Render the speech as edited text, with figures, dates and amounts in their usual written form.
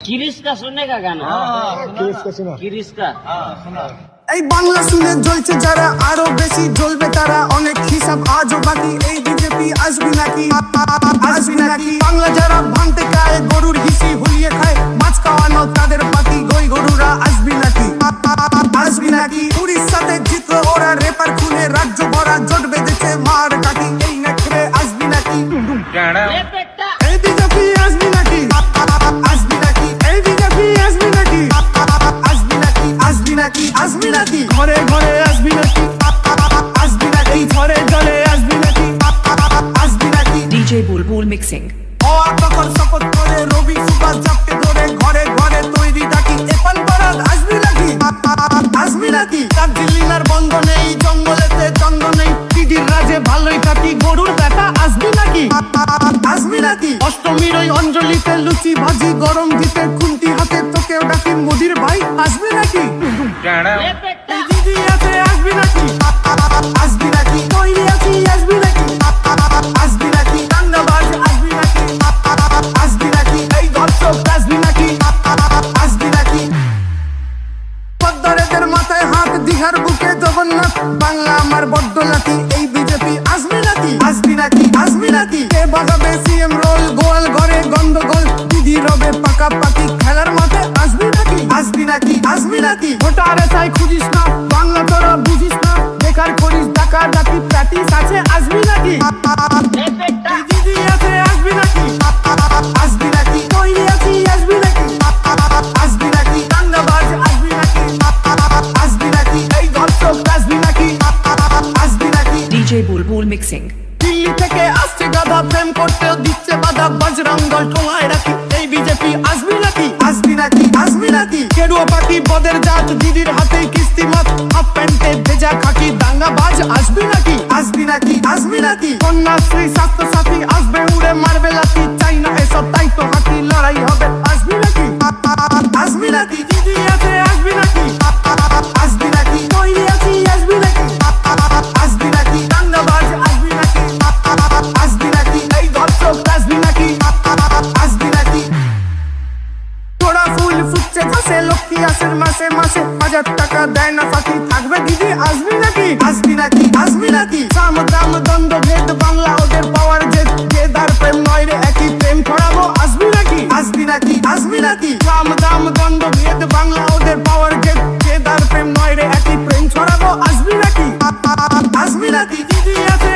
किरिस का सुनने का गाना किरिस का सुना किरिस का এই বাংলা শুনে জ্বলছে যারা আরো বেশি জ্বলবে তারা অনেক হিসাব আজও বাকি এই বিজেপি আসবি নাকি আসবি নাকি বাংলা যারা ভাঙতে খায় গরুর হিসি হুলিয়ে খায় মাছ খাওয়ানো তাদের পাতি গই গরুরা আসবি নাকি আসবি নাকি উড়িষ্যাতে জিতলো ওরা রেপার খুলে রাজ্য ভরা জট বেঁধেছে মার কাটি এই নেকড়ে আসবি নাকি ये बेटा এই বিজেপি আসবি নাকি আসবি নাকি এই বিজেপি আসবি নাকি আসবি নাকি আসবি নাকি আসবি নাকি ঘরে ঘরে আসবি নাকি আসবি নাকি ঘরে জলে আসবি নাকি আসবি নাকি DJ Bulbul Mixing. তখন শপথ করে রবি সুভাষ চাপতে ধরে ঘরে ঘরে তৈরি থাকি এপান পাড়ার আসবি নাকি আসবি নাকি দার্জিলিংয়ের বন্ধ নেই জঙ্গলেতে চন্দ্র নেই দিদির রাজে ভালোই থাকি গরুর বেটা আসবি নাকি আসবি নাকি অষ্টমীর ওই অঞ্জলিতে লুচি ভাজি গরম দিতে খুন্তি হাতে তোকেও ডাকি মোদির ভাই আসবি নাকি ये बेटा এই দিদি আছে আসবি নাকি আসবি নাকি তৈরি আছি আসবি নাকি আসবি নাকি দাঙ্গাবাজ আসবি নাকি আসবি নাকি এই ধর্ষক আসবি নাকি আসবি নাকি পদ্মারেদের মাথায় হাত দিঘার বুকে জগন্নাথ বাংলা আমার বড্ড লাঠি এই বিজেপি আসবি নাকি আসবি নাকি আসবি নাকি কে বাগাবে সিএম রোল গোয়াল ঘরে গন্ডগোল দিদি রবে পাকাপাকি খেলার মাঠে আসবি নাকি আসবি নাকি আসবি নাকি ভোটারে তাই খুঁজিস না বাংলা তোরা বুঝিস না বেকার করিস ডাকা ডাকি প্র্যাকটিস আছে আসবি নাকি ये बेटा এই দিদি আছে আসবি নাকি আসবি নাকি তৈরি আছি আসবি নাকি আসবি নাকি দাঙ্গাবাজ আসবি নাকি আসবি নাকি এই ধর্ষক আসবি নাকি আসবি নাকি DJ Bulbul Mixing. দিল্লি থেকে আসছে গাধা প্রেম করতেও দিচ্ছে বাধা বজরং দল টোঙায় রাখি এই বিজেপি আসবি নাকি আসবি নাকি আসবি নাকি কেরুয়া পাখি পদের জাত দিদির হাতে কিস্তি মাত হাফ প্যান্টে ভেজা খাকি দাঙ্গাবাজ আসবি নাকি আসবি নাকি আসবি নাকি কন্যাশ্রী স্বাস্থ্য সাথী আসবে উড়ে মারবে লাঠি চাই না এসব তাই তো হাতি লড়াই হবে আসবি নাকি আসবি নাকি দিদি আছে আসবি নাকি আসবি নাকি তৈরি আছি আসবি নাকি আসবি নাকি দাঙ্গাবাজ আসবি নাকি আসবি নাকি এই ধর্ষক আসবি নাকি আসবি নাকি তোরা ফুল ফুটছে গাছে লক্ষ্মী আসের মাসে মাসে 1000 টাকা দেয় না ফাঁকি থাকবে দিদি আসবি নাকি আসবি নাকি আসবি নাকি সাম দাম দ্বন্দ্ব ভেদ বাংলা ওদের পাওয়ার জেদ কেদার প্রেম নয় রে একই প্রেম ছড়াবো আসবি নাকি আসবি নাকি আসবি নাকি সাম দাম দ্বন্দ্ব ভেদ বাংলা ওদের পাওয়ার জেদ কেদার প্রেম নয় রে একই প্রেম ছড়াবো আসবি নাকি আসবি নাকি দিদি আছে